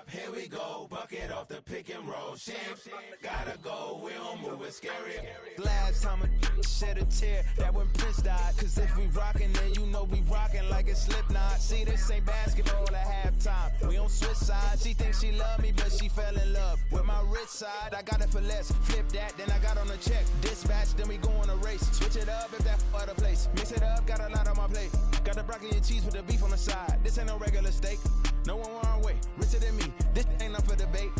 Here we go, bucket off the pick and roll. Shit, gotta go, we don't move it scary. Last time a shed a tear, that when Prince died. Cause if we rockin', then you know we rockin' like a Slipknot. See, this ain't basketball at halftime. We on switch sides. She thinks she love me, but she fell in love with my rich side. I got it for less. Flip that, then I got on a check. Dispatch, then we go on a race. Switch it up if that other place. Mix it up, got a lot on my plate. Got the broccoli and cheese with the beef on the side. This ain't no regular steak. No one wrong way, richer than me. This ain't up for debate.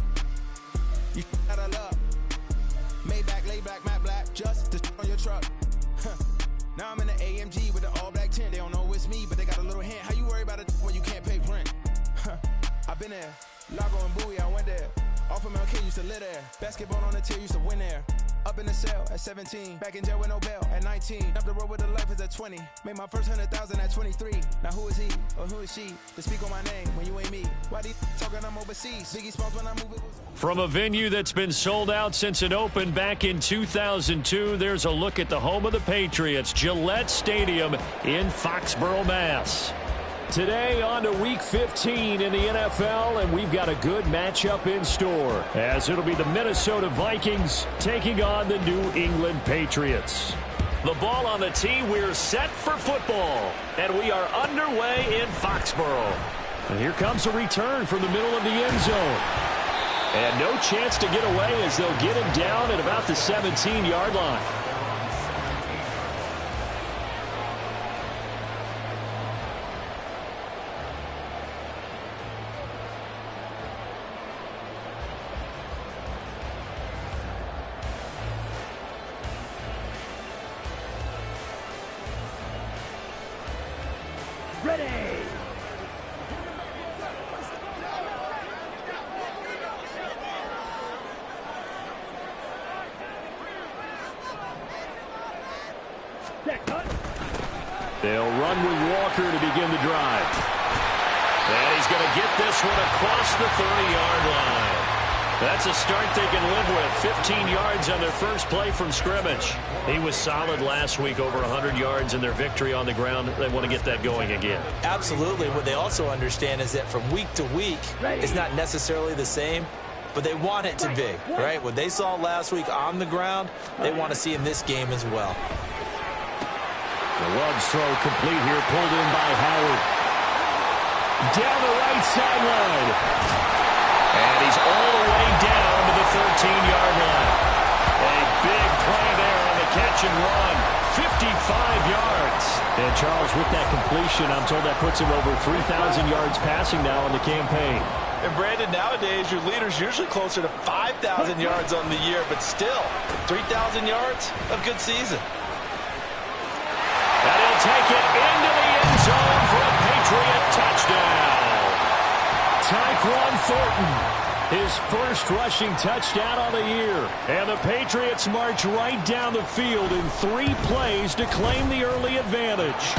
You gotta love. Maybach, lay back, matte black, just to on your truck. Now I'm in the AMG with the all black tint. They don't know it's me, but they got a little hint. How you worry about it when you can't pay rent? I've been there. Lago and Bowie, I went there. Off of MLK, used to live there. Basketball on the tier, used to win there. Up in the cell at 17. Back in jail with no bail at 19. Up the road with the life is at 20. Made my first 100,000 at 23. Now who is he or who is she to speak on my name when you ain't me? Why they talking I'm overseas? Biggie Smalls when I move it was... From a venue that's been sold out since it opened back in 2002, there's a look at the home of the Patriots, Gillette Stadium in Foxborough, Mass. Today on to Week 15 in the NFL, and we've got a good matchup in store, as it'll be the Minnesota Vikings taking on the New England Patriots. The ball on the tee, we're set for football, and we are underway in Foxborough. And here comes a return from the middle of the end zone. And no chance to get away as they'll get him down at about the 17-yard line. They'll run with Walker to begin the drive. And he's going to get this one across the 30-yard line. That's a start they can live with. 15 yards on their first play from scrimmage. He was solid last week, over 100 yards in their victory on the ground. They want to get that going again. Absolutely. What they also understand is that from week to week, it's not necessarily the same, but they want it to be, right? What they saw last week on the ground, they want to see in this game as well. The Love's throw complete here, pulled in by Howard. Down the right sideline. And he's all the way down to the 13-yard line. A big play there on the catch and run. 55 yards. And Charles, with that completion, I'm told that puts him over 3,000 yards passing now in the campaign. And Brandon, nowadays your leader's usually closer to 5,000 yards on the year, but still, 3,000 yards, a good season. And he'll take it into the end zone for a Patriot touchdown. Tyquan Thornton, his first rushing touchdown on the year. And the Patriots march right down the field in 3 plays to claim the early advantage.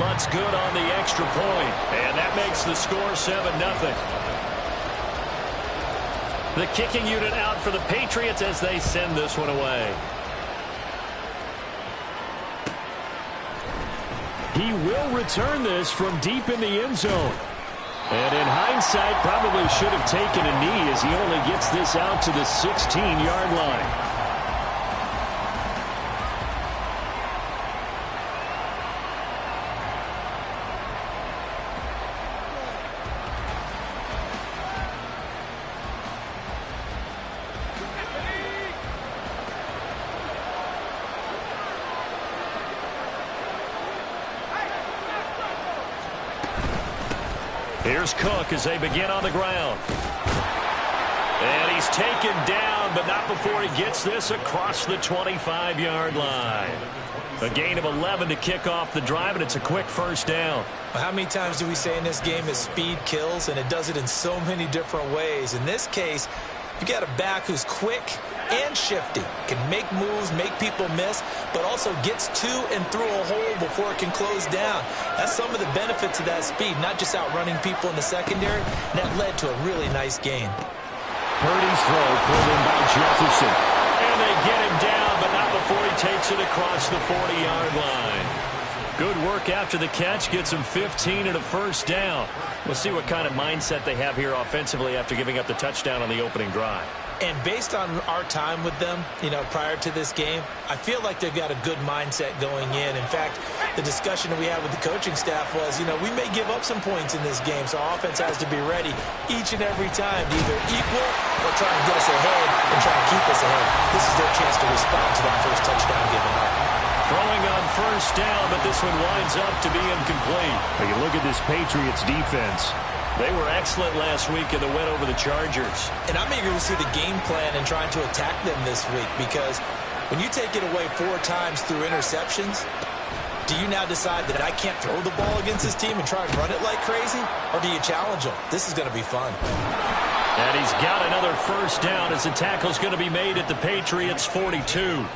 Lutz good on the extra point, and that makes the score 7-0. The kicking unit out for the Patriots as they send this one away. He will return this from deep in the end zone. And in hindsight, probably should have taken a knee as he only gets this out to the 16-yard line. Here's Cook as they begin on the ground. And he's taken down, but not before he gets this across the 25-yard line. A gain of 11 to kick off the drive, and it's a quick first down. How many times do we say in this game that speed kills, and it does it in so many different ways? In this case, you got a back who's quick and shifty, can make moves, make people miss, but also gets to and through a hole before it can close down. That's some of the benefits of that speed, not just outrunning people in the secondary, and that led to a really nice gain. Purdy's throw pulled in by Jefferson. And they get him down, but not before he takes it across the 40-yard line. Good work after the catch. Gets him 15 and a first down. We'll see what kind of mindset they have here offensively after giving up the touchdown on the opening drive. And based on our time with them, prior to this game, I feel like they've got a good mindset going in. In fact, the discussion that we had with the coaching staff was, we may give up some points in this game, so our offense has to be ready each and every time to either equal or try and get us ahead and try and keep us ahead. This is their chance to respond to that first touchdown given up. Throwing on first down, but this one winds up to be incomplete. When you look at this Patriots defense, they were excellent last week in the win over the Chargers. And I'm eager to see the game plan and trying to attack them this week, because when you take it away 4 times through interceptions, do you now decide that I can't throw the ball against this team and try and run it like crazy? Or do you challenge them? This is going to be fun. And he's got another first down as the tackle's going to be made at the Patriots 42.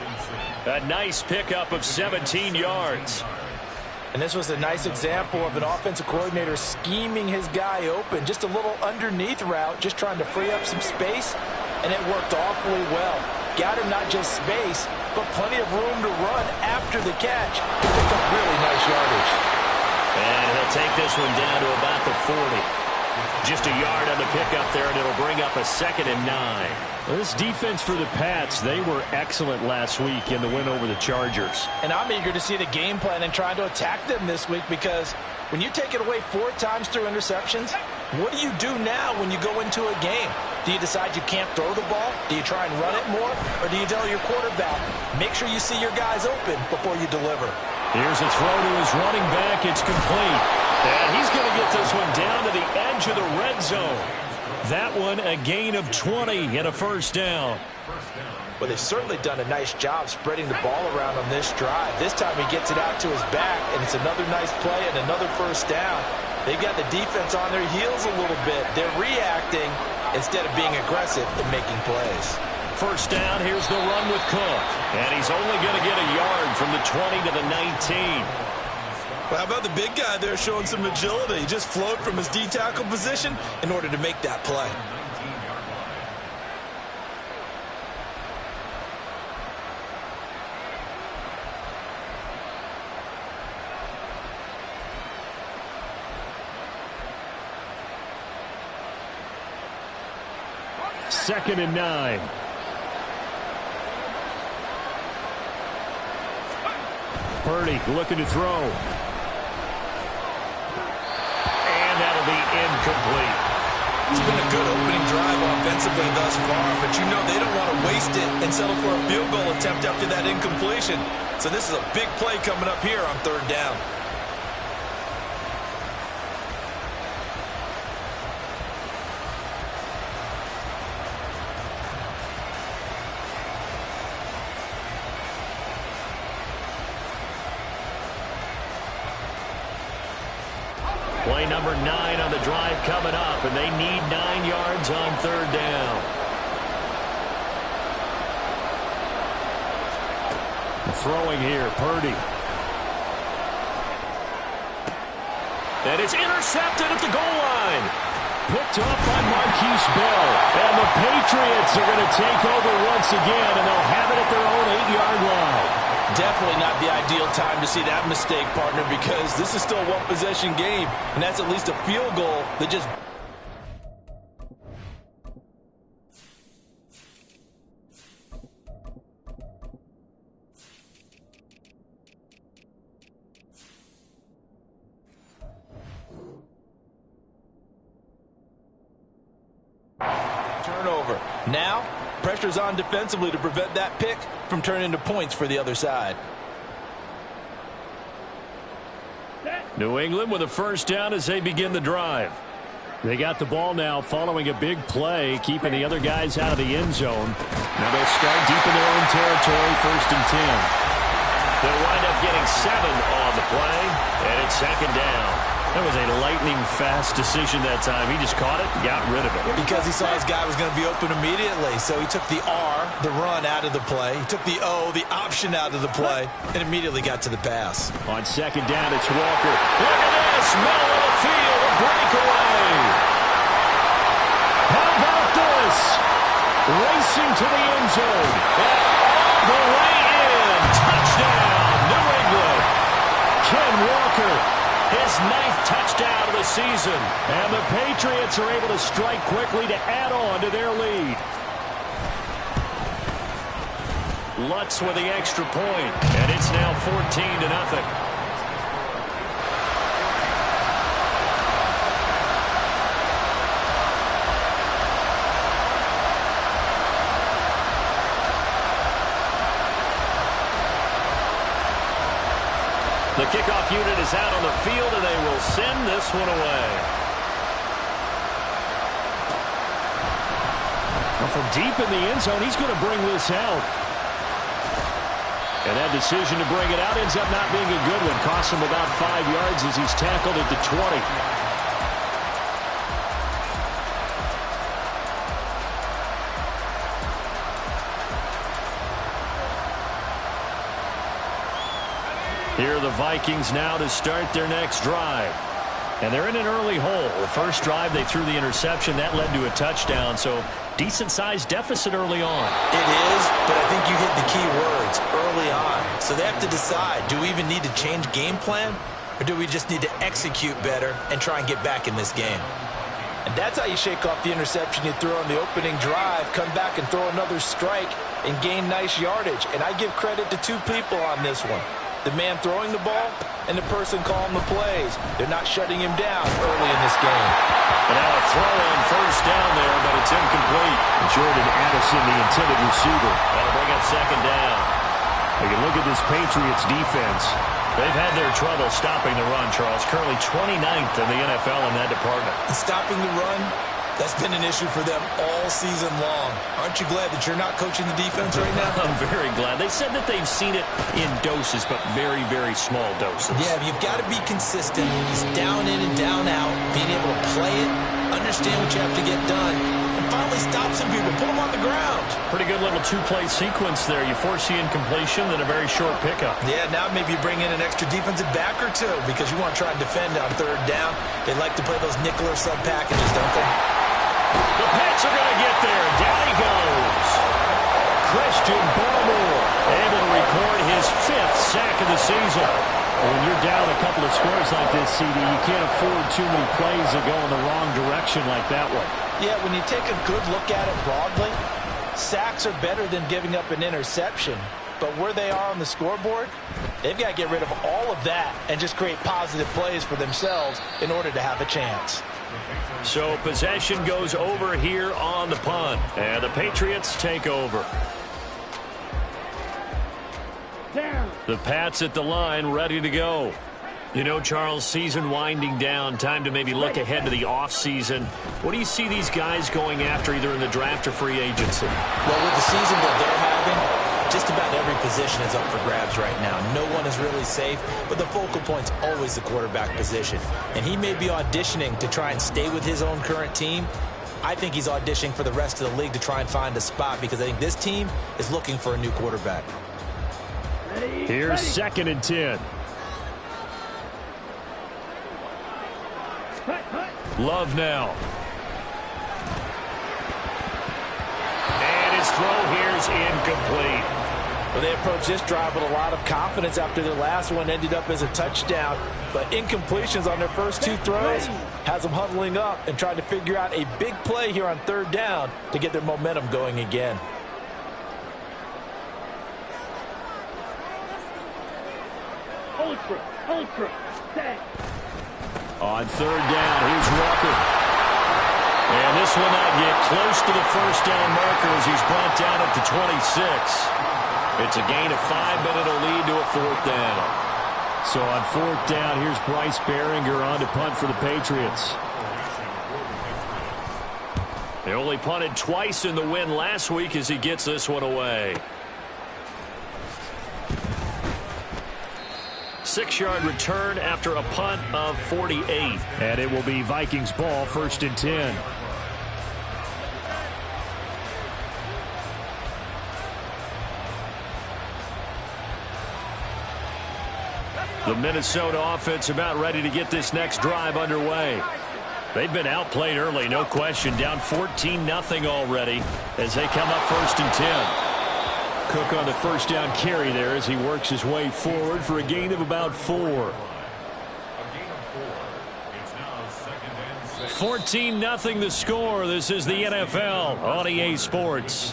A nice pickup of 17 yards. And this was a nice example of an offensive coordinator scheming his guy open. Just a little underneath route, just trying to free up some space, and it worked awfully well. Got him not just space, but plenty of room to run after the catch. He picked up really nice yardage. And he'll take this one down to about the 40. Just a yard on the pickup there, and it'll bring up a 2nd and 9. Well, this defense for the Pats, they were excellent last week in the win over the Chargers. And I'm eager to see the game plan and trying to attack them this week, because when you take it away 4 times through interceptions, what do you do now when you go into a game? Do you decide you can't throw the ball? Do you try and run it more? Or do you tell your quarterback, make sure you see your guys open before you deliver? Here's a throw to his running back. It's complete. And he's going to get this one down to the edge of the red zone. That one a gain of 20 and a first down. Well, they've certainly done a nice job spreading the ball around on this drive. This time he gets it out to his back, and it's another nice play and another first down. They've got the defense on their heels a little bit. They're reacting instead of being aggressive and making plays. First down, here's the run with Cook. And he's only going to get a yard from the 20 to the 19. Well, how about the big guy there showing some agility? He just flowed from his D-tackle position in order to make that play. Second and 9. Purdy looking to throw. And that'll be incomplete. It's been a good opening drive offensively thus far, but they don't want to waste it and settle for a field goal attempt after that incompletion. So this is a big play coming up here on 3rd down. Play number 9 on the drive coming up, and they need 9 yards on 3rd down. Throwing here, Purdy. And it's intercepted at the goal line. Picked up by Marquise Bell. And the Patriots are going to take over once again, and they'll have it at their own 8-yard line. Definitely not the ideal time to see that mistake, partner, because this is still a one-possession game, and that's at least a field goal that just... Turnover. Now, pressure's on defensively to prevent that pick from turning into points for the other side. New England with a first down as they begin the drive. They got the ball now following a big play, keeping the other guys out of the end zone. Now they'll start deep in their own territory, 1st and 10. They'll wind up getting 7 on the play, and it's 2nd down. That was a lightning-fast decision that time. He just caught it and got rid of it. Because he saw his guy was going to be open immediately. So he took the R, the run, out of the play. He took the O, the option, out of the play, and immediately got to the pass. On 2nd down, it's Walker. Look at this. Middle of the field, a breakaway. How about this? Racing to the end zone. And all the way in. Touchdown, New England. Ken Walker. His 9th touchdown of the season. And the Patriots are able to strike quickly to add on to their lead. Lutz with the extra point, and it's now 14-0. The kickoff unit is out on the field, and they will send this one away. Well, from deep in the end zone, he's going to bring this out. And that decision to bring it out ends up not being a good one. Costs him about 5 yards as he's tackled at the 20. Here are the Vikings now to start their next drive. And they're in an early hole. The first drive, they threw the interception. That led to a touchdown. So decent-sized deficit early on. It is, but I think you hit the key words, early on. So they have to decide, do we even need to change game plan? Or do we just need to execute better and try and get back in this game? And that's how you shake off the interception you threw on the opening drive, come back and throw another strike and gain nice yardage. And I give credit to two people on this one. The man throwing the ball and the person calling the plays. They're not shutting him down early in this game. And now a throw on first down there, but it's incomplete. Jordan Addison, the intended receiver. That'll bring up second down. You can look at this Patriots defense. They've had their trouble stopping the run, Charles. Currently 29th in the NFL in that department. And stopping the run, that's been an issue for them all season long. Aren't you glad that you're not coaching the defense right now? I'm very glad. They said that they've seen it in doses, but very, very small doses. Yeah, you've got to be consistent. It's down in and down out. Being able to play it, understand what you have to get done, and finally stop some people, put them on the ground. Pretty good little two-play sequence there. You force the incompletion, then a very short pickup. Yeah, now maybe you bring in an extra defensive back or two because you want to try and defend on third down. They like to play those nickel or sub packages, don't they? The Pats are going to get there. Down he goes. Christian Barmore able to record his 5th sack of the season. When you're down a couple of scores like this, CD, you can't afford too many plays that go in the wrong direction like that one. Yeah, when you take a good look at it broadly, sacks are better than giving up an interception. But where they are on the scoreboard, they've got to get rid of all of that and just create positive plays for themselves in order to have a chance. So possession goes over here on the punt, and the Patriots take over. The Pats at the line, ready to go. You know, Charles, season winding down, time to maybe look ahead to the offseason. What do you see these guys going after either in the draft or free agency? Well, with the season that they're having, just about every position is up for grabs right now. No one is really safe, but the focal point's always the quarterback position. And he may be auditioning to try and stay with his own current team. I think he's auditioning for the rest of the league to try and find a spot because I think this team is looking for a new quarterback. Here's 2nd and 10. Love now. And his throw here is incomplete. Well, they approached this drive with a lot of confidence after their last one ended up as a touchdown. But incompletions on their first 2 throws has them huddling up and trying to figure out a big play here on third down to get their momentum going again. On third down, here's Walker. And this will not get close to the first down marker as he's brought down at the 26. It's a gain of 5, but it'll lead to a 4th down. So on 4th down, here's Bryce Behringer on to punt for the Patriots. They only punted twice in the win last week as he gets this one away. 6-yard return after a punt of 48. And it will be Vikings ball, 1st and 10. The Minnesota offense about ready to get this next drive underway. They've been outplayed early, no question. Down 14-0 already as they come up 1st and 10. Cook on the first down carry there as he works his way forward for a gain of about 4. 14-0 the score. This is the NFL on EA Sports.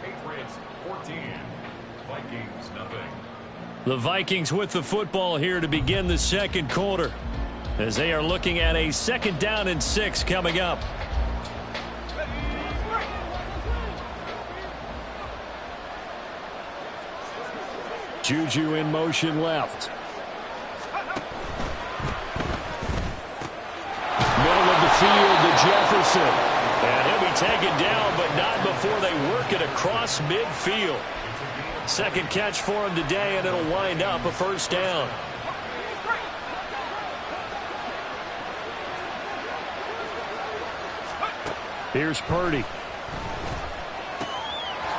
Patriots 14, Vikings nothing. The Vikings with the football here to begin the second quarter, as they are looking at a 2nd down and 6 coming up. Juju in motion left. Middle of the field to Jefferson. And he'll be taken down, but not before they work it across midfield. Second catch for him today, and it'll wind up a 1st down. Here's Purdy.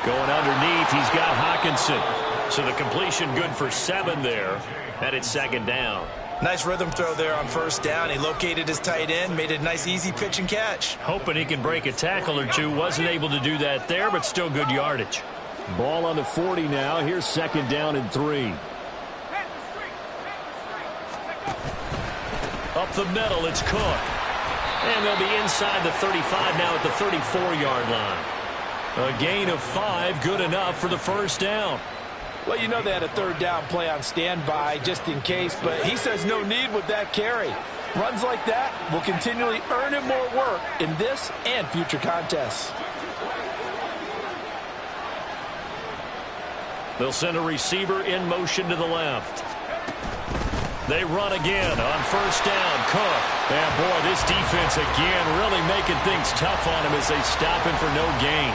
Going underneath, he's got Hockenson. So the completion good for 7 there, and it's 2nd down. Nice rhythm throw there on 1st down. He located his tight end, made it a nice easy pitch and catch. Hoping he can break a tackle or two. Wasn't able to do that there, but still good yardage. Ball on the 40 now. Here's 2nd down and 3. Up the middle, it's Cook. And they'll be inside the 35 now at the 34-yard line. A gain of 5, good enough for the 1st down. Well, you know they had a 3rd down play on standby just in case, but he says no need with that carry. Runs like that will continually earn him more work in this and future contests. They'll send a receiver in motion to the left. They run again on 1st down. Cook. And boy, this defense again really making things tough on him as they stop him for no gain.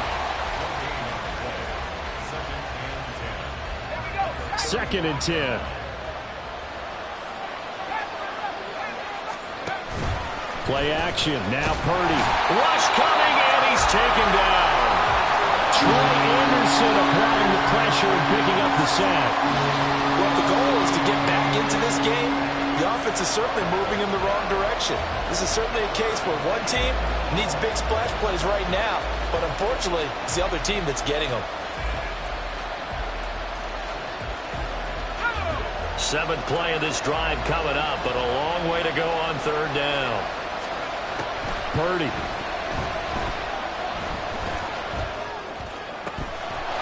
2nd and 10. Play action. Now Purdy. Rush coming, and he's taken down. Troy Anderson applying the pressure and picking up the sack. Well, the goal is to get back into this game. The offense is certainly moving in the wrong direction. This is certainly a case where one team needs big splash plays right now, but unfortunately, it's the other team that's getting them. 7th play of this drive coming up, but a long way to go on 3rd down. Purdy.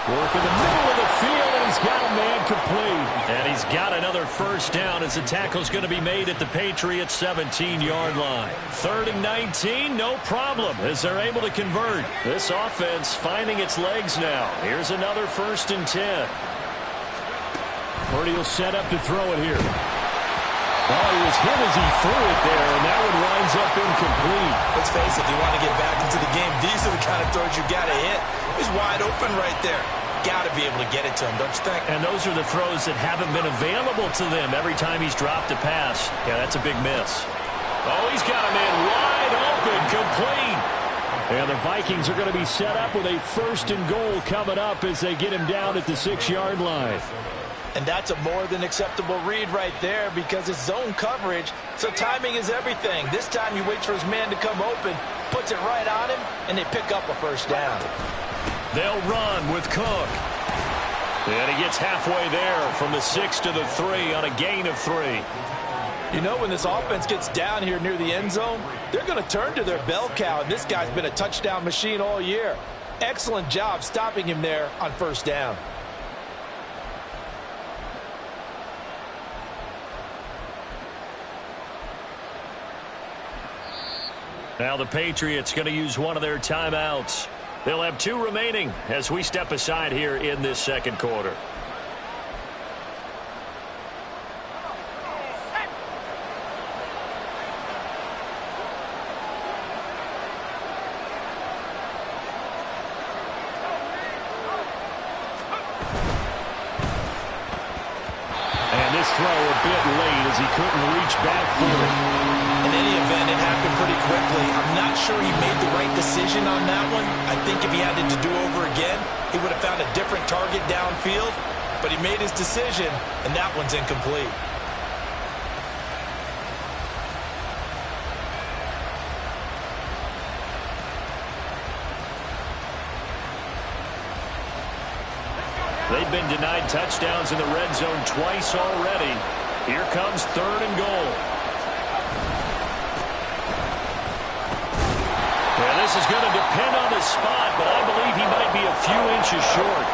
Work in the middle of the field, and he's got a man complete. And he's got another 1st down as the tackle's going to be made at the Patriots' 17-yard line. 3rd and 19, no problem, as they're able to convert. This offense finding its legs now. Here's another 1st and 10. Purdy will set up to throw it here. Oh, he was hit as he threw it there, and that one winds up incomplete. Let's face it, if you want to get back into the game, these are the kind of throws you got to hit. He's wide open right there. Got to be able to get it to him, don't you think? And those are the throws that haven't been available to them every time he's dropped a pass. Yeah, that's a big miss. Oh, he's got a man wide open, complete. And the Vikings are going to be set up with a 1st and goal coming up as they get him down at the 6-yard line. And that's a more than acceptable read right there because it's zone coverage, so timing is everything. This time he waits for his man to come open, puts it right on him, and they pick up a 1st down. They'll run with Cook. And he gets halfway there from the 6 to the 3 on a gain of 3. You know, when this offense gets down here near the end zone, they're going to turn to their bell cow, and this guy's been a touchdown machine all year. Excellent job stopping him there on 1st down. Now the Patriots going to use one of their timeouts. They'll have 2 remaining as we step aside here in this 2nd quarter. And this throw a bit late as he couldn't reach back for it. In any event, it happened pretty quickly. I'm not sure he made the right decision on that one. I think if he had it to do over again, he would have found a different target downfield. But he made his decision, and that one's incomplete. They've been denied touchdowns in the red zone twice already. Here comes 3rd and goal. this is going to depend on the spot, but I believe he might be a few inches short.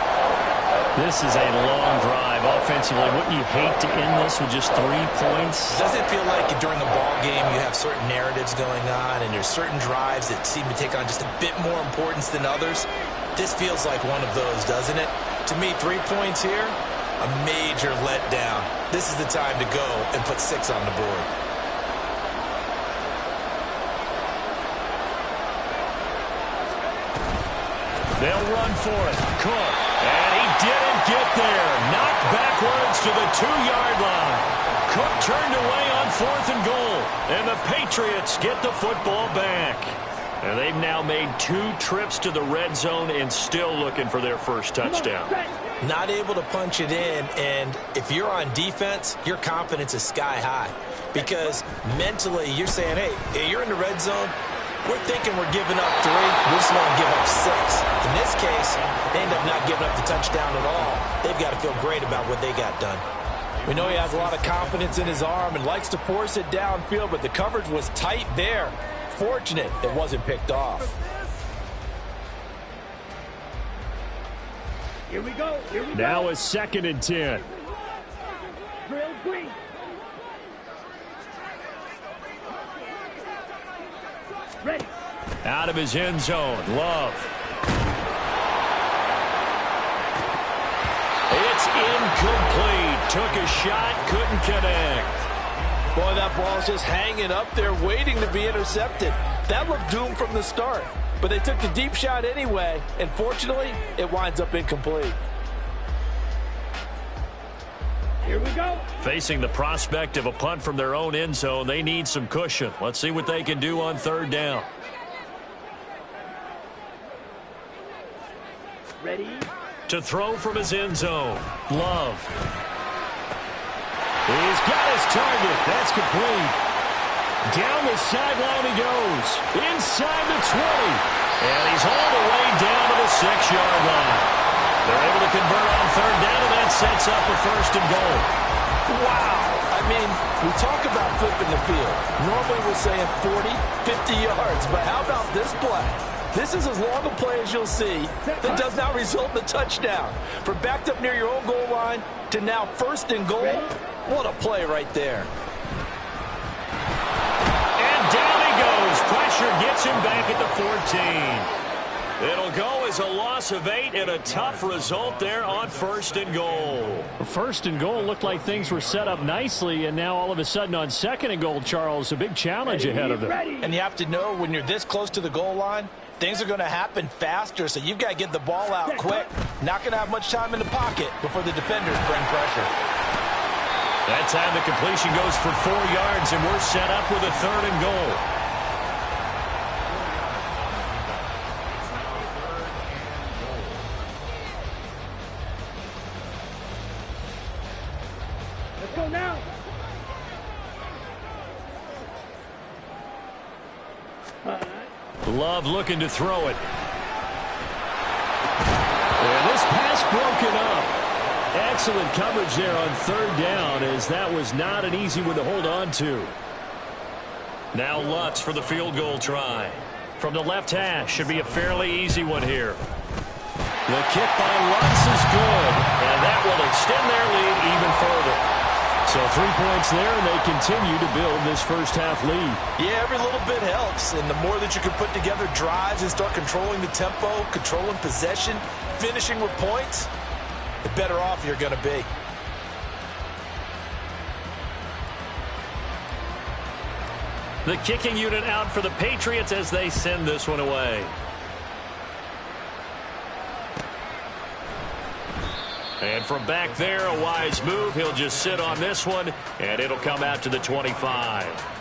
This is a long drive offensively. Wouldn't you hate to end this with just 3 points? Doesn't it feel like during a ball game you have certain narratives going on and there's certain drives that seem to take on just a bit more importance than others? This feels like one of those, doesn't it? To me, 3 points here, a major letdown. This is the time to go and put 6 on the board. They'll run for it. Cook. And he didn't get there. Knocked backwards to the 2-yard line. Cook turned away on 4th and goal. And the Patriots get the football back. And they've now made 2 trips to the red zone and still looking for their first touchdown. Not able to punch it in, and if you're on defense, your confidence is sky high. Because mentally, you're saying, hey, you're in the red zone. We're thinking we're giving up 3. We just want to give up 6. In this case, they end up not giving up the touchdown at all. They've got to feel great about what they got done. We know he has a lot of confidence in his arm and likes to force it downfield, but the coverage was tight there. Fortunate it wasn't picked off. Here we go. Now a 2nd and 10. Drill green. Ready. Out of his end zone. Love. It's incomplete. Took a shot, couldn't connect. Boy, that ball's just hanging up there waiting to be intercepted. That looked doomed from the start. But they took the deep shot anyway, and fortunately, it winds up incomplete. Here we go. Facing the prospect of a punt from their own end zone, they need some cushion. Let's see what they can do on 3rd down. Ready. To throw from his end zone. Love. He's got his target. That's complete. Down the sideline he goes. Inside the 20. And he's all the way down to the 6-yard line. They're able to convert on 3rd down, and that sets up a 1st and goal. Wow. I mean, we talk about flipping the field. Normally we're saying 40, 50 yards. But how about this play? This is as long a play as you'll see that does not result in a touchdown. From backed up near your own goal line to now 1st and goal. What a play right there. And down he goes. Pressure gets him back at the 14. It'll go as a loss of 8 and a tough result there on 1st and goal. 1st and goal looked like things were set up nicely, and now all of a sudden on 2nd and goal, Charles, a big challenge ahead of them. And you have to know when you're this close to the goal line, things are going to happen faster, so you've got to get the ball out quick. Not going to have much time in the pocket before the defenders bring pressure. That time the completion goes for 4 yards, and we're set up with a 3rd and goal. Let's go now. Love looking to throw it. And this pass broken up. Excellent coverage there on 3rd down, as that was not an easy one to hold on to. Now Lutz for the field goal try. From the left hash, should be a fairly easy one here. The kick by Lutz is good, and that will extend their lead even further. So 3 points there, and they continue to build this first-half lead. Yeah, every little bit helps, and the more that you can put together drives and start controlling the tempo, controlling possession, finishing with points, the better off you're going to be. The kicking unit out for the Patriots as they send this one away. And from back there, a wise move. He'll just sit on this one, and it'll come out to the 25.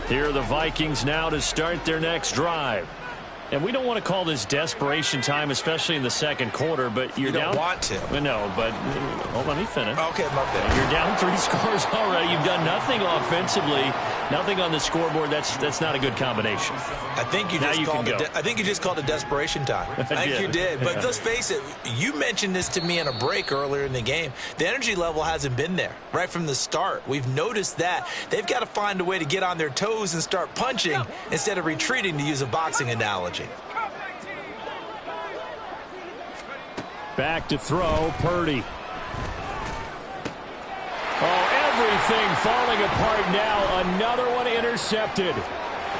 Here are the Vikings now to start their next drive. And we don't want to call this desperation time, especially in the second quarter, but you're down. You don't want to. No, but let me finish. Okay, my bad. You're down 3 scores already. You've done nothing offensively, nothing on the scoreboard. That's not a good combination. I think you just called it desperation time. I think you did. But let's face it, you mentioned this to me in a break earlier in the game. The energy level hasn't been there right from the start. We've noticed that. They've got to find a way to get on their toes and start punching instead of retreating, to use a boxing analogy. Back to throw, Purdy. Oh, everything falling apart now. Another one intercepted.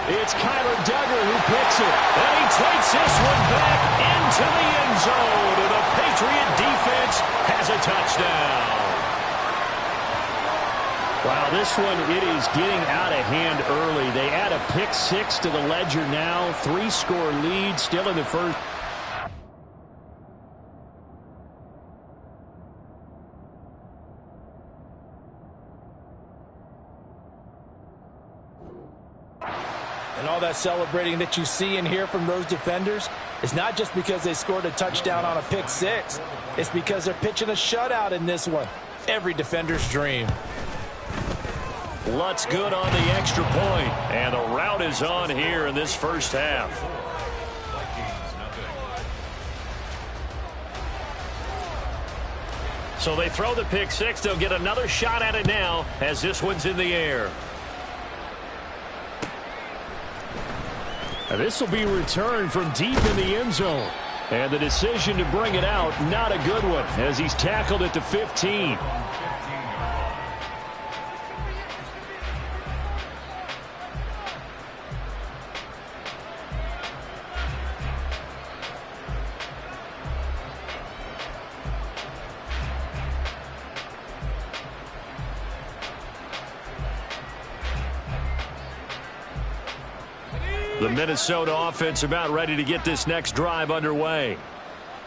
It's Kyler Duggar who picks it. And he takes this one back into the end zone. And the Patriot defense has a touchdown. Wow, this one, it is getting out of hand early. They add a pick 6 to the ledger now. 3-score lead, still in the first. And all that celebrating that you see and hear from those defenders is not just because they scored a touchdown on a pick 6. It's because they're pitching a shutout in this one. Every defender's dream. Lutz good on the extra point. And the rout is on here in this first half. So they throw the pick 6. They'll get another shot at it now as this one's in the air. This will be returned from deep in the end zone. And the decision to bring it out, not a good one, as he's tackled at the 15. The Minnesota offense about ready to get this next drive underway.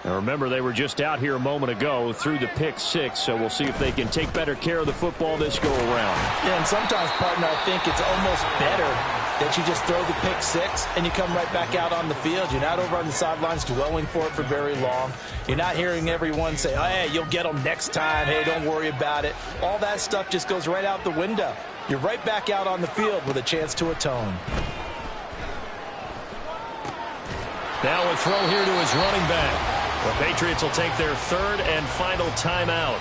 Now remember, they were just out here a moment ago through the pick 6, so we'll see if they can take better care of the football this go-around. Yeah, and sometimes, partner, I think it's almost better that you just throw the pick 6 and you come right back out on the field. You're not over on the sidelines dwelling for it for very long. You're not hearing everyone say, oh, hey, you'll get them next time. Hey, don't worry about it. All that stuff just goes right out the window. You're right back out on the field with a chance to atone. Now a throw here to his running back. The Patriots will take their third and final timeout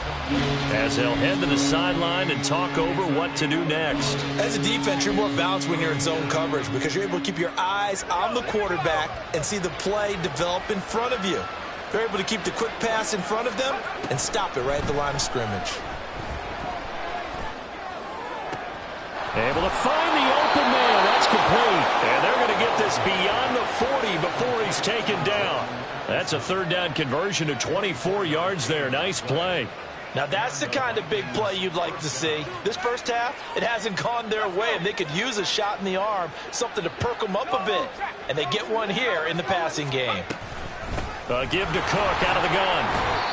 as they'll head to the sideline and talk over what to do next. As a defense, you're more balanced when you're in zone coverage because you're able to keep your eyes on the quarterback and see the play develop in front of you. You're able to keep the quick pass in front of them and stop it right at the line of scrimmage. Able to find the open man. That's complete. And they're going to get this beyond the 40 before he's taken down. That's a third down conversion to 24 yards there. Nice play. Now that's the kind of big play you'd like to see. This first half, it hasn't gone their way, and they could use a shot in the arm, something to perk them up a bit. And they get one here in the passing game. Give to Cook out of the gun.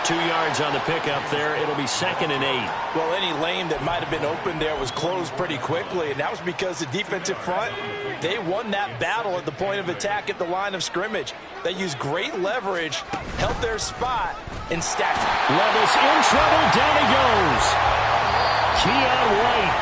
2 yards on the pickup there. It'll be 2nd and 8. Well, any lane that might have been open there was closed pretty quickly, and that was because the defensive front, they won that battle at the point of attack at the line of scrimmage. They used great leverage, held their spot, and stacked it. Levis in trouble. Down he goes. Keon White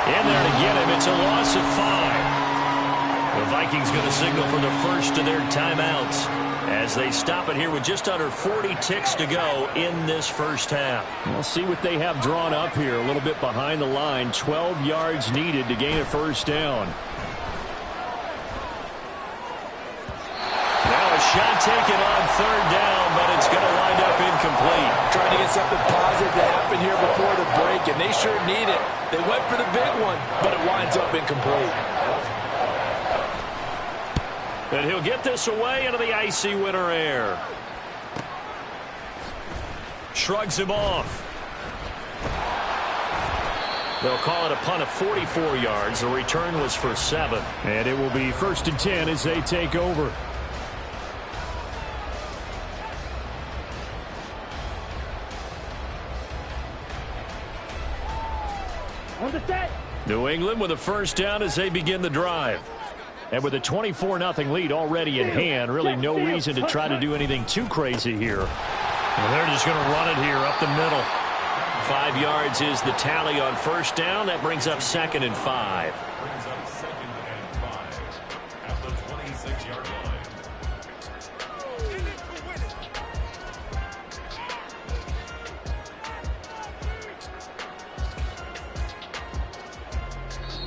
in there to get him. It's a loss of 5. The Vikings going to signal for the first of their timeouts as they stop it here with just under 40 ticks to go in this first half. We'll see what they have drawn up here. A little bit behind the line. 12 yards needed to gain a first down. Now a shot taken on third down, but it's going to wind up incomplete. Trying to get something positive to happen here before the break, and they sure need it. They went for the big one, but it winds up incomplete. And he'll get this away into the icy winter air. Shrugs him off. They'll call it a punt of 44 yards. The return was for 7. And it will be 1st and 10 as they take over. On the set. New England with a first down as they begin the drive. And with a 24-0 lead already in hand, really no reason to try to do anything too crazy here. And they're just going to run it here up the middle. 5 yards is the tally on first down. That brings up 2nd and 5. Brings up 2nd and 5 at the 26-yard line.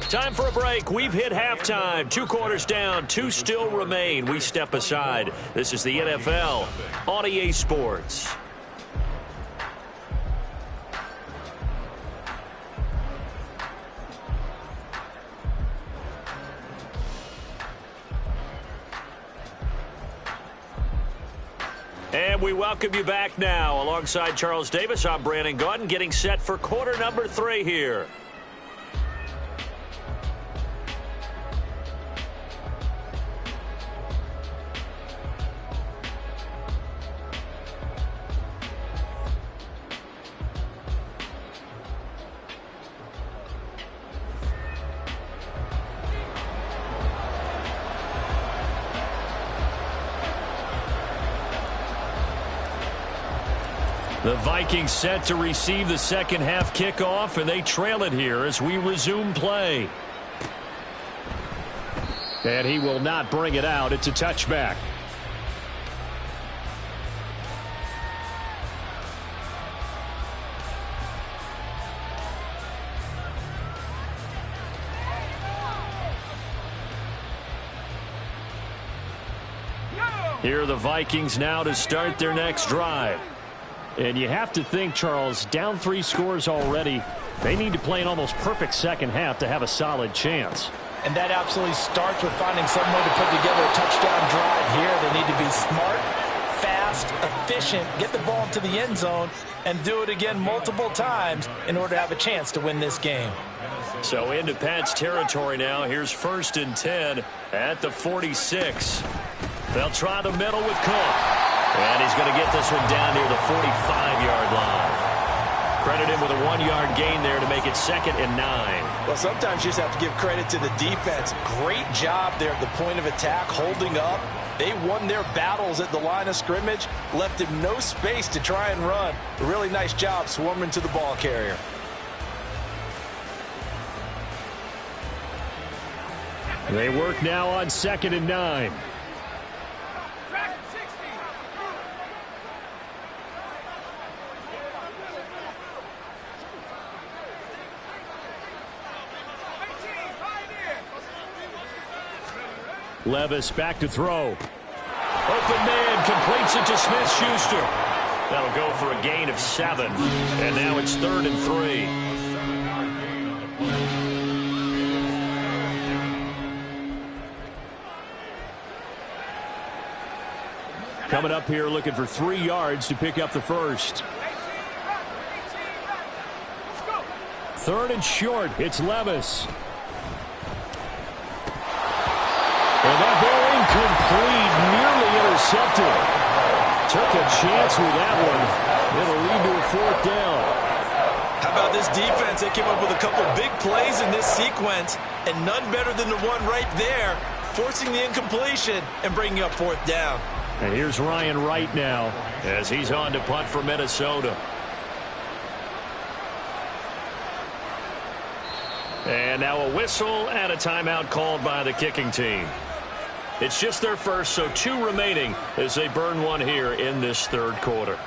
Time for a break. We've hit halftime. 2 quarters down. 2 still remain. We step aside. This is the NFL on EA Sports. And we welcome you back now. Alongside Charles Davis, I'm Brandon Gaudin, getting set for quarter number 3 here. The Vikings set to receive the second half kickoff, and they trail it here as we resume play. And he will not bring it out. It's a touchback. Here are the Vikings now to start their next drive. And you have to think, Charles, down 3 scores already. They need to play an almost perfect second half to have a solid chance. And that absolutely starts with finding some way to put together a touchdown drive here. They need to be smart, fast, efficient, get the ball to the end zone, and do it again multiple times in order to have a chance to win this game. So into Pat's territory now. Here's 1st and 10 at the 46. They'll try the middle with Cook. And he's going to get this one down near the 45-yard line. Credit him with a 1-yard gain there to make it 2nd and 9. Well, sometimes you just have to give credit to the defense. Great job there at the point of attack, holding up. They won their battles at the line of scrimmage, left him no space to try and run. A really nice job swarming to the ball carrier. They work now on 2nd and 9. Levis back to throw. Open man completes it to Smith-Schuster. That'll go for a gain of 7. And now it's 3rd and 3. Coming up here looking for 3 yards to pick up the first. 3rd and short. It's Levis. And that ball incomplete, nearly intercepted. Took a chance with that one. It'll lead to a 4th down. How about this defense? They came up with a couple big plays in this sequence, and none better than the one right there, forcing the incompletion and bringing up 4th down. And here's Ryan Wright now as he's on to punt for Minnesota. And now a whistle and a timeout called by the kicking team. It's just their first, so 2 remaining as they burn one here in this 3rd quarter.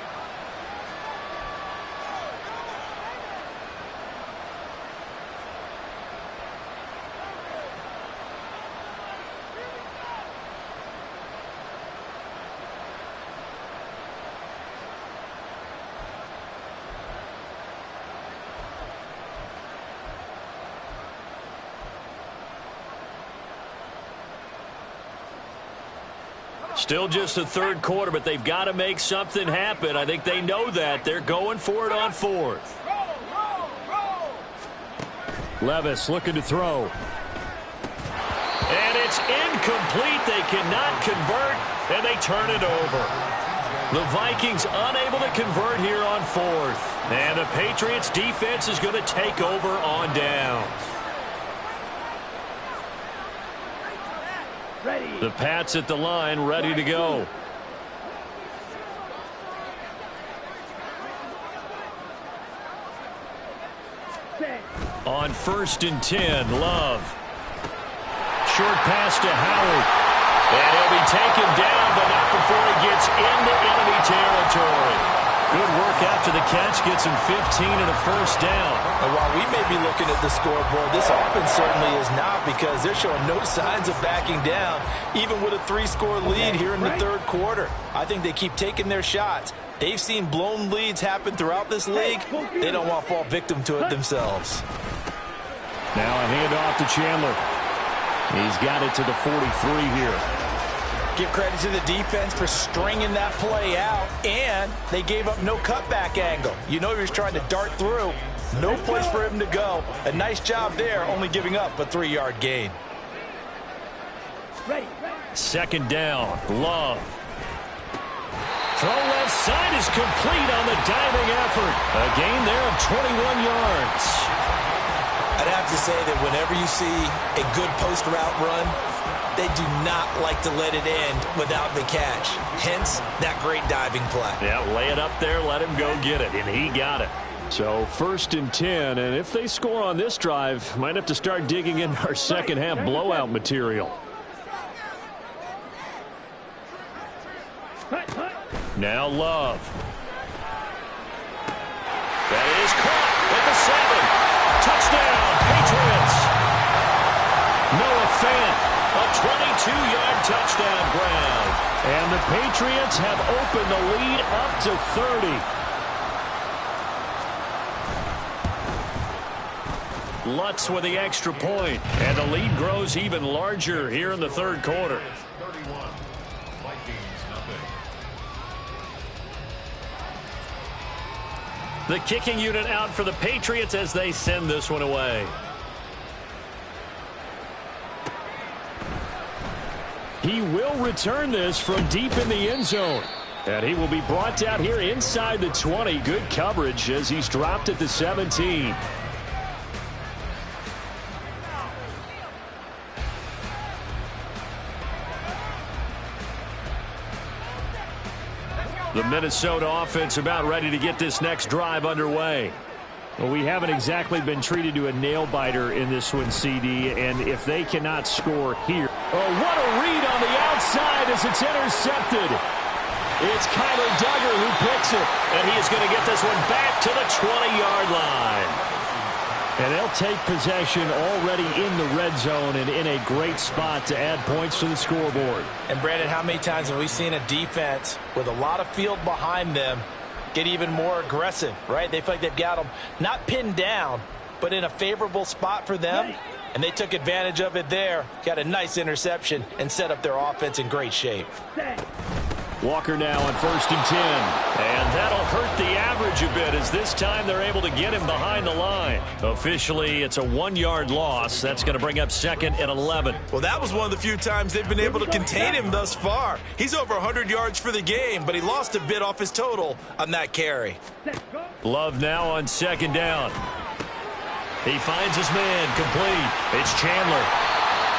Still just the 3rd quarter, but they've got to make something happen. I think they know that. They're going for it on 4th. Levis looking to throw. And it's incomplete. They cannot convert, and they turn it over. The Vikings unable to convert here on 4th. And the Patriots defense is going to take over on downs. Ready. The Pats at the line, ready to go. Set. On 1st and 10, Love. Short pass to Howard. And he'll be taken down, but not before he gets into enemy territory. Good work after the catch. Gets him 15 and a first down. And while we may be looking at the scoreboard, this offense certainly is not, because they're showing no signs of backing down, even with a 3-score lead here in the third quarter. I think they keep taking their shots. They've seen blown leads happen throughout this league. They don't want to fall victim to it themselves. Now a handoff to Chandler. He's got it to the 43 here. Give credit to the defense for stringing that play out, and they gave up no cutback angle. You know he was trying to dart through. No place for him to go. A nice job there, only giving up a 3-yard gain. Ready. 2nd down, Love. Throw left side is complete on the diving effort. A gain there of 21 yards. I'd have to say that whenever you see a good post route run, they do not like to let it end without the catch. Hence, that great diving play. Yeah, lay it up there, let him go get it, and he got it. So 1st and 10, and if they score on this drive, might have to start digging in our second half blowout material. Now Love. That is caught at the 7. Touchdown, Patriots. Noah Fant, a 22-yard touchdown grab. And the Patriots have opened the lead up to 30. Lutz with the extra point, and the lead grows even larger here in the third quarter. 31. Vikings, nothing. The kicking unit out for the Patriots as they send this one away. He will return this from deep in the end zone. And he will be brought down here inside the 20. Good coverage as he's dropped at the 17. The Minnesota offense about ready to get this next drive underway. Well, we haven't exactly been treated to a nail-biter in this one, CD, and if they cannot score here. Oh, what a read on the outside as it's intercepted. It's Kyler Duggar who picks it, and he is going to get this one back to the 20-yard line. And they'll take possession already in the red zone and in a great spot to add points to the scoreboard. And, Brandon, how many times have we seen a defense with a lot of field behind them get even more aggressive, right? They feel like they've got them not pinned down, but in a favorable spot for them, and they took advantage of it there, got a nice interception, and set up their offense in great shape. Walker now on 1st and 10, and that'll hurt the average a bit as this time they're able to get him behind the line. Officially, it's a 1-yard loss. That's going to bring up 2nd and 11. Well, that was one of the few times they've been able to contain him thus far. He's over 100 yards for the game, but he lost a bit off his total on that carry. Love now on 2nd down. He finds his man complete. It's Chandler,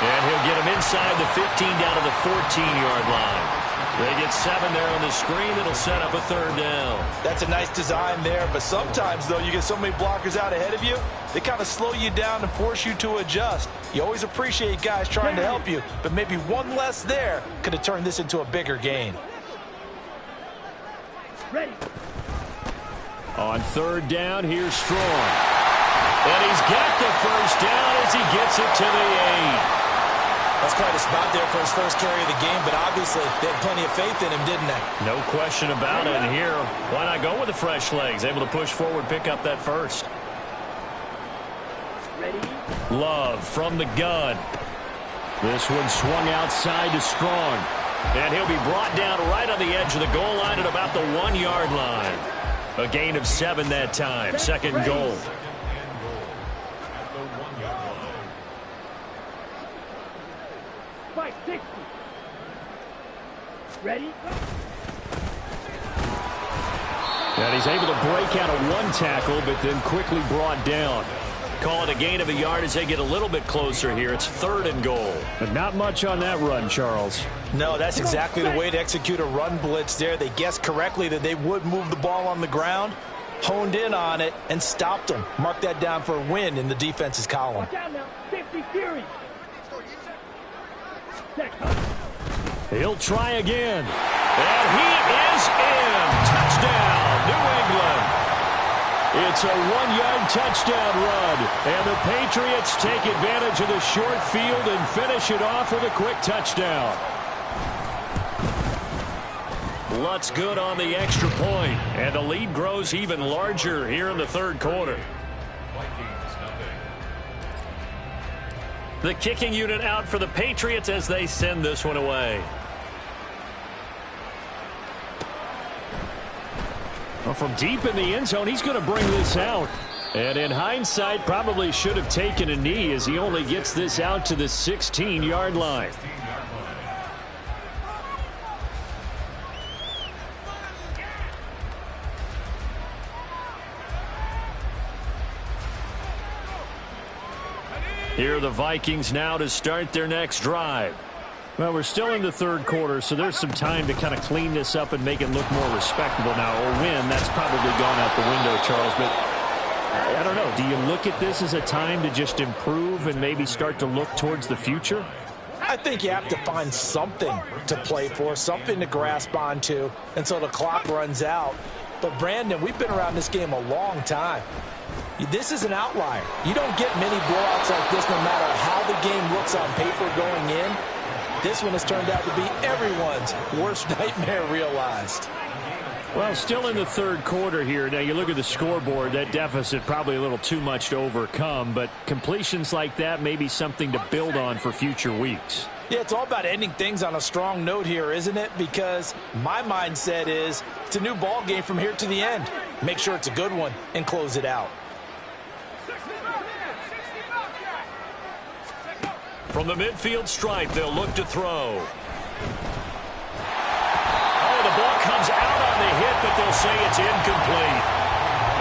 and he'll get him inside the 15 down to the 14-yard line. They get 7 there on the screen. It'll set up a 3rd down. That's a nice design there, but sometimes, though, you get so many blockers out ahead of you, they kind of slow you down and force you to adjust. You always appreciate guys trying to help you, but maybe one less there could have turned this into a bigger gain. Ready. On 3rd down, here's Strong. And he's got the first down as he gets it to the 8. That's quite a spot there for his first carry of the game, but obviously they had plenty of faith in him, didn't they? No question about it. And here, why not go with the fresh legs? Able to push forward, pick up that first. Ready. Love from the gun. This one swung outside to Strong. And he'll be brought down right on the edge of the goal line at about the 1-yard line. A gain of 7 that time. 2nd and goal. At the 1-yard line. 560. Ready. And he's able to break out of 1 tackle, but then quickly brought down. Call it a gain of a yard as they get a little bit closer here. It's 3rd and goal. But not much on that run, Charles. No, that's exactly the way to execute a run blitz there. They guessed correctly that they would move the ball on the ground, honed in on it, and stopped them. Mark that down for a win in the defense's column. He'll try again. And he is in. Touchdown, New England. It's a 1-yard touchdown run. And the Patriots take advantage of the short field and finish it off with a quick touchdown. Lutz good on the extra point. And the lead grows even larger here in the 3rd quarter. The kicking unit out for the Patriots as they send this one away. Well, from deep in the end zone, he's going to bring this out. And in hindsight, probably should have taken a knee as he only gets this out to the 16-yard line. Here are the Vikings now to start their next drive. Well, we're still in the 3rd quarter, so there's some time to kind of clean this up and make it look more respectable now. Or win, that's probably gone out the window, Charles. But I don't know. Do you look at this as a time to just improve and maybe start to look towards the future? I think you have to find something to play for, something to grasp onto until the clock runs out. But, Brandon, we've been around this game a long time. This is an outlier. You don't get many blowouts like this no matter how the game looks on paper going in. This one has turned out to be everyone's worst nightmare realized. Well, still in the 3rd quarter here. Now, you look at the scoreboard, that deficit probably a little too much to overcome, but completions like that may be something to build on for future weeks. Yeah, it's all about ending things on a strong note here, isn't it? Because my mindset is it's a new ball game from here to the end. Make sure it's a good one and close it out. From the midfield stripe, they'll look to throw. Oh, the ball comes out on the hit, but they'll say it's incomplete.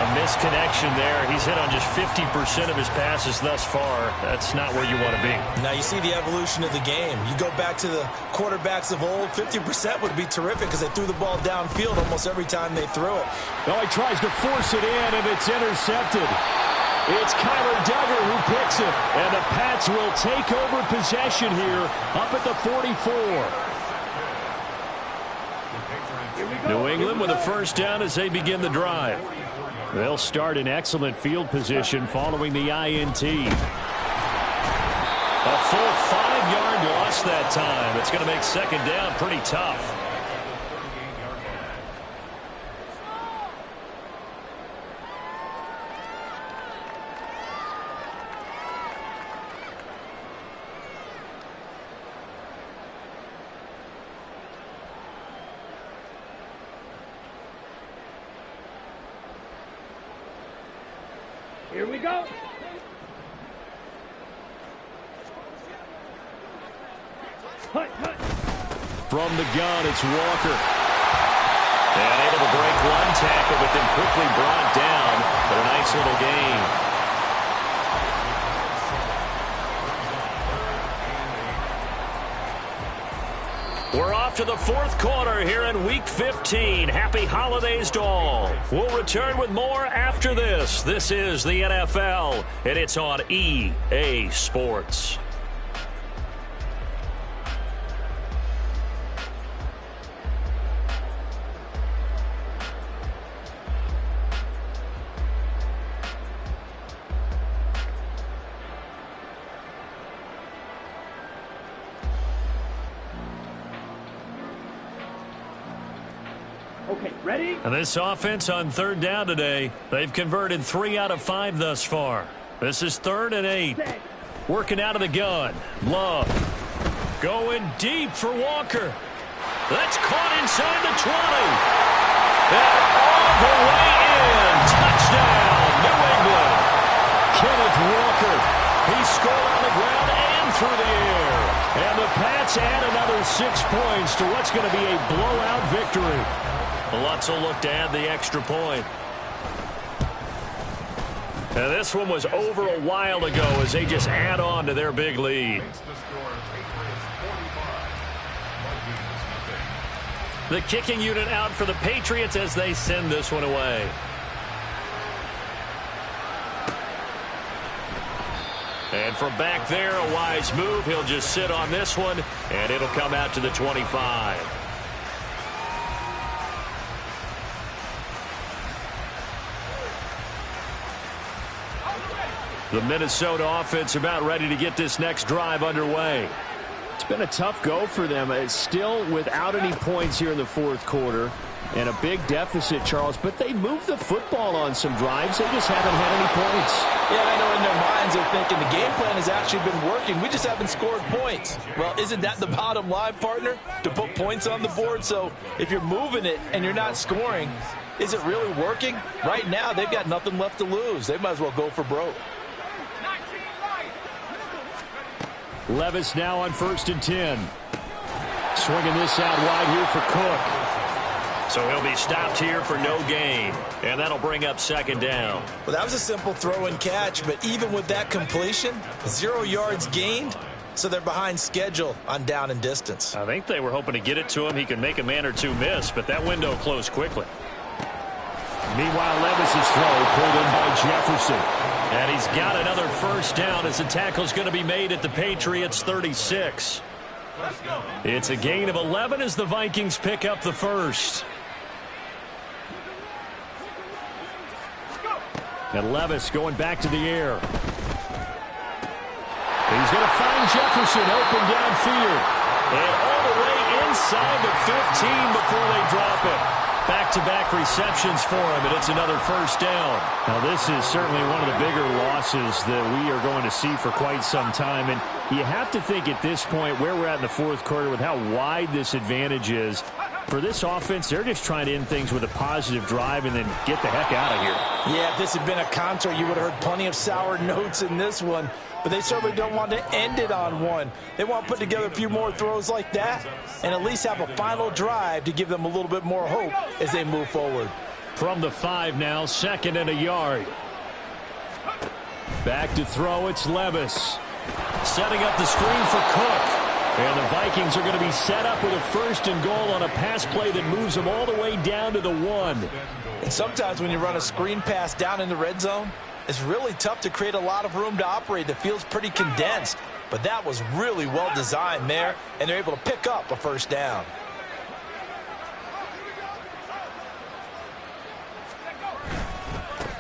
A misconnection there. He's hit on just 50% of his passes thus far. That's not where you want to be. Now you see the evolution of the game. You go back to the quarterbacks of old, 50% would be terrific because they threw the ball downfield almost every time they threw it. Oh, he tries to force it in, and it's intercepted. It's Kyler Duggar who picks it, and the Pats will take over possession here up at the 44. New England with a first down as they begin the drive. They'll start in excellent field position following the INT. A full 5-yard loss that time. It's going to make 2nd down pretty tough. Here we go. From the gun, it's Walker. And able to break one tackle, but then quickly brought down. But a nice little gain. We're off to the 4th quarter here in Week 15. Happy holidays to all. We'll return with more after this. This is the NFL, and it's on EA Sports. Okay, ready? And this offense on 3rd down today, they've converted 3 out of 5 thus far. This is 3rd and 8. Working out of the gun. Love. Going deep for Walker. That's caught inside the 20. And all the way in. Touchdown, New England. Kenneth Walker. He scored on the ground and through the air. And the Pats add another 6 points to what's going to be a blowout victory. Lutz will look to add the extra point. And this one was over a while ago as they just add on to their big lead. The kicking unit out for the Patriots as they send this one away. And from back there, a wise move. He'll just sit on this one, and it'll come out to the 25. The Minnesota offense about ready to get this next drive underway. It's been a tough go for them. It's still without any points here in the fourth quarter and a big deficit, Charles, but they moved the football on some drives. They just haven't had any points. Yeah, I know in their minds they're thinking the game plan has actually been working. We just haven't scored points. Well, isn't that the bottom line, partner? To put points on the board? So if you're moving it and you're not scoring, is it really working? Right now, they've got nothing left to lose. They might as well go for broke. Levis now on 1st and 10. Swinging this out wide here for Cook. So he'll be stopped here for no gain. And that'll bring up 2nd down. Well, that was a simple throw and catch, but even with that completion, 0 yards gained, so they're behind schedule on down and distance. I think they were hoping to get it to him. He could make a man or two miss, but that window closed quickly. Meanwhile, Levis's throw pulled in by Jefferson. And he's got another 1st down as the tackle's going to be made at the Patriots 36. It's a gain of 11 as the Vikings pick up the 1st. And Levis going back to the air. He's going to find Jefferson open downfield. And all the way inside the 15 before they drop it. Back-to-back receptions for him, and it's another 1st down. Now, this is certainly one of the bigger losses that we are going to see for quite some time. And you have to think at this point where we're at in the fourth quarter with how wide this advantage is. For this offense, they're just trying to end things with a positive drive and then get the heck out of here. Yeah, if this had been a concert, you would have heard plenty of sour notes in this one. But they certainly don't want to end it on one. They want to put together a few more throws like that and at least have a final drive to give them a little bit more hope as they move forward. From the 5 now, 2nd and a yard. Back to throw, it's Levis. Setting up the screen for Cook. And the Vikings are going to be set up with a 1st and goal on a pass play that moves them all the way down to the 1. And sometimes when you run a screen pass down in the red zone, it's really tough to create a lot of room to operate. The field's pretty condensed. But that was really well designed there, and they're able to pick up a 1st down.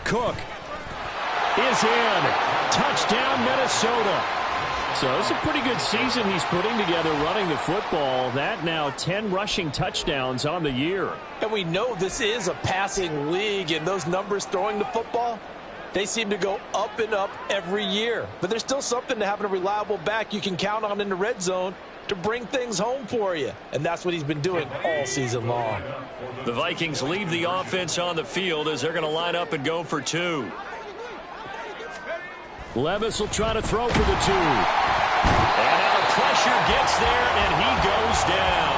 Cook is in. Touchdown, Minnesota. So it's a pretty good season he's putting together running the football. That now 10 rushing touchdowns on the year. And we know this is a passing league, and those numbers throwing the football, they seem to go up and up every year. But there's still something to having a reliable back you can count on in the red zone to bring things home for you. And that's what he's been doing all season long. The Vikings leave the offense on the field as they're going to line up and go for 2. Levis will try to throw for the 2. And now the pressure gets there, and he goes down.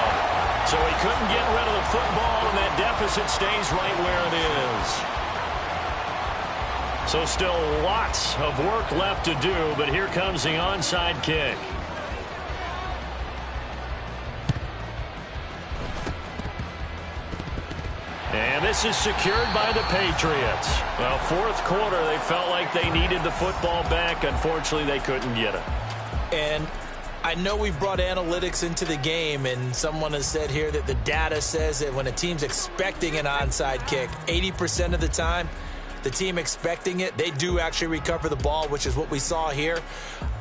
So he couldn't get rid of the football, and that deficit stays right where it is. So still lots of work left to do, but here comes the onside kick. And this is secured by the Patriots. Well, fourth quarter, they felt like they needed the football back. Unfortunately, they couldn't get it. And I know we've brought analytics into the game, and someone has said here that the data says that when a team's expecting an onside kick, 80% of the time, the team expecting it, they do actually recover the ball, which is what we saw here.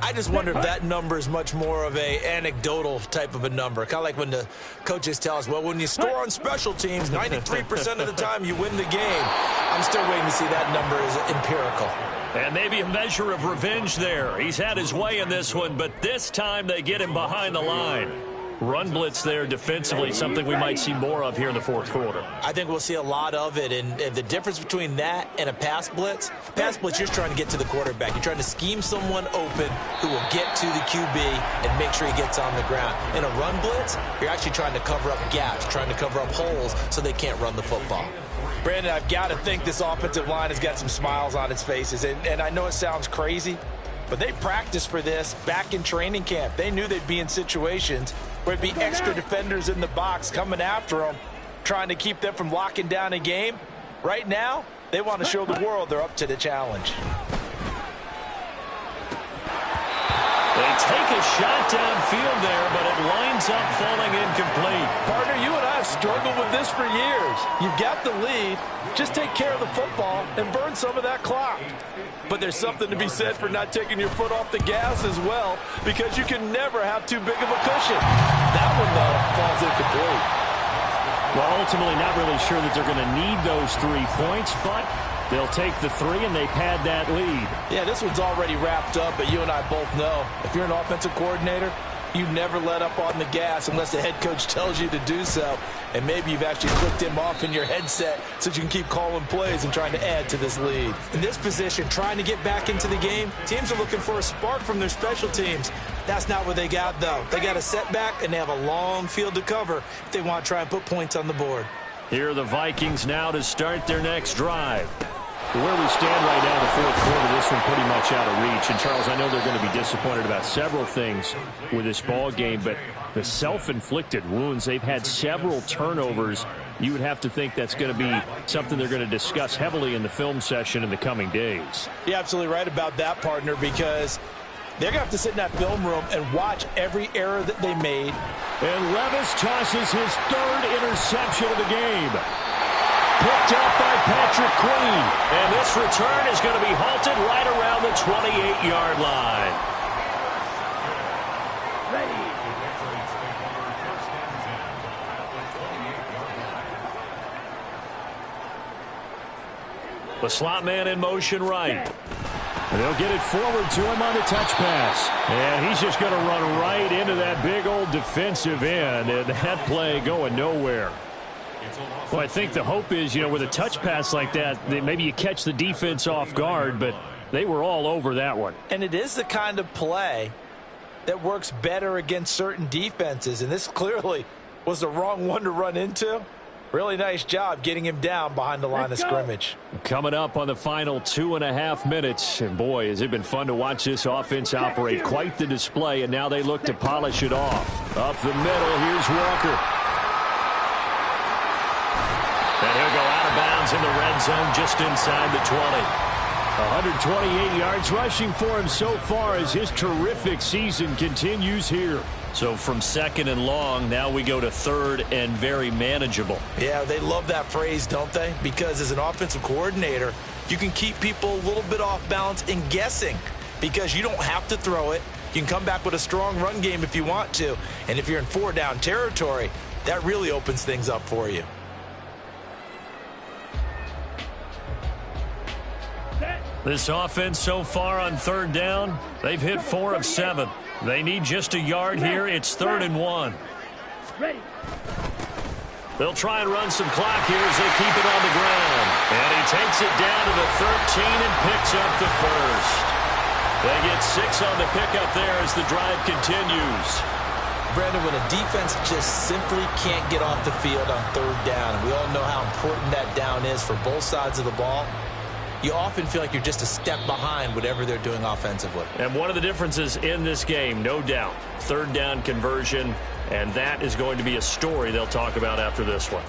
I just wonder if that number is much more of a anecdotal type of a number. Kind of like when the coaches tell us, well, when you score on special teams, 93% of the time you win the game. I'm still waiting to see that number is empirical. And maybe a measure of revenge there. He's had his way in this one, but this time they get him behind the line. Run blitz there defensively, something we might see more of here in the fourth quarter. I think we'll see a lot of it, and the difference between that and a pass blitz, you're just trying to get to the quarterback. You're trying to scheme someone open who will get to the QB and make sure he gets on the ground. In a run blitz, you're actually trying to cover up gaps, trying to cover up holes so they can't run the football. Brandon, I've got to think this offensive line has got some smiles on its faces. And I know it sounds crazy, but they practiced for this back in training camp. They knew they'd be in situations where it'd be extra defenders in the box coming after them, trying to keep them from locking down a game. Right now, they want to show the world they're up to the challenge. They take a shot downfield there, but it winds up falling incomplete. Partner, you and I have struggled with this for years. You've got the lead. Just take care of the football and burn some of that clock. But there's something to be said for not taking your foot off the gas as well, because you can never have too big of a cushion. That one, though, falls incomplete. Well, ultimately not really sure that they're going to need those 3 points, but they'll take the 3 and they pad that lead. Yeah, this one's already wrapped up, but you and I both know if you're an offensive coordinator, you never let up on the gas unless the head coach tells you to do so. And maybe you've actually clicked him off in your headset so you can keep calling plays and trying to add to this lead. In this position, trying to get back into the game, teams are looking for a spark from their special teams. That's not what they got, though. They got a setback, and they have a long field to cover if they want to try and put points on the board. Here are the Vikings now to start their next drive. Where we stand right now in the fourth quarter, this one pretty much out of reach. And, Charles, I know they're going to be disappointed about several things with this ball game, but the self-inflicted wounds, they've had several turnovers. You would have to think that's going to be something they're going to discuss heavily in the film session in the coming days. You're absolutely right about that, partner, because they're going to have to sit in that film room and watch every error that they made. And Levis tosses his 3rd interception of the game. Picked up by Patrick Queen. And this return is going to be halted right around the 28-yard line. The slot man in motion right. And they'll get it forward to him on the touch pass. And he's just going to run right into that big old defensive end. And that play going nowhere. Well, I think the hope is, with a touch pass like that, maybe you catch the defense off guard, but they were all over that one. And it is the kind of play that works better against certain defenses, and this clearly was the wrong one to run into. Really nice job getting him down behind the line of scrimmage. Coming up on the final 2.5 minutes, and boy, has it been fun to watch this offense operate. Quite the display, and now they look to polish it off. Up the middle, here's Walker. And he'll go out of bounds in the red zone just inside the 20. 128 yards rushing for him so far as his terrific season continues here. So from 2nd and long, now we go to 3rd and very manageable. Yeah, they love that phrase, don't they? Because as an offensive coordinator, you can keep people a little bit off balance and guessing because you don't have to throw it. You can come back with a strong run game if you want to. And if you're in 4-down territory, that really opens things up for you. This offense so far on 3rd down, they've hit 4 of 7. They need just a yard here. It's 3rd and 1. They'll try and run some clock here as they keep it on the ground. And he takes it down to the 13 and picks up the 1st. They get 6 on the pickup there as the drive continues. Brandon, when a defense just simply can't get off the field on 3rd down, and we all know how important that down is for both sides of the ball, you often feel like you're just a step behind whatever they're doing offensively. And one of the differences in this game, no doubt, 3rd down conversion, and that is going to be a story they'll talk about after this one.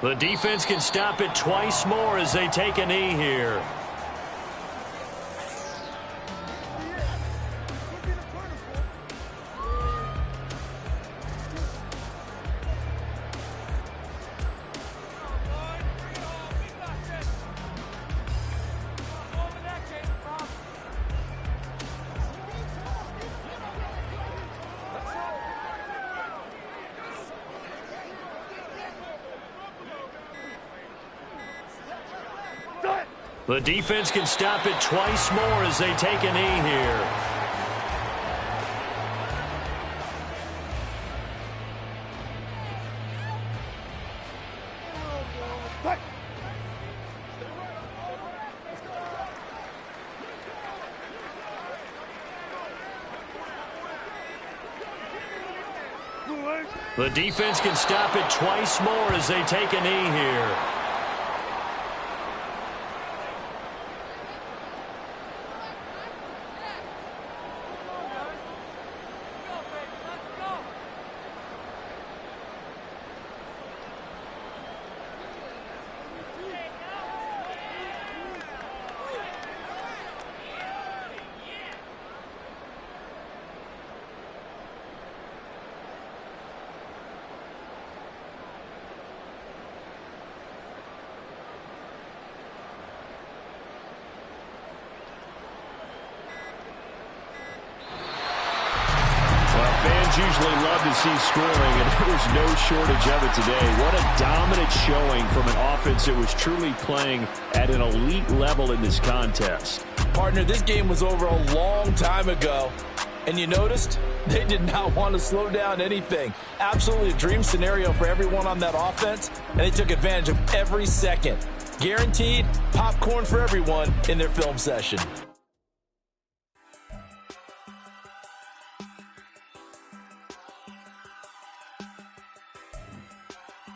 The defense can stop it twice more as they take a knee here. The defense can stop it twice more as they take a knee here. The defense can stop it twice more as they take a knee here. Usually love to see scoring, and there was no shortage of it today. What a dominant showing from an offense that was truly playing at an elite level in this contest. Partner, this game was over a long time ago, and you noticed they did not want to slow down anything. Absolutely a dream scenario for everyone on that offense, and they took advantage of every second. Guaranteed popcorn for everyone in their film session.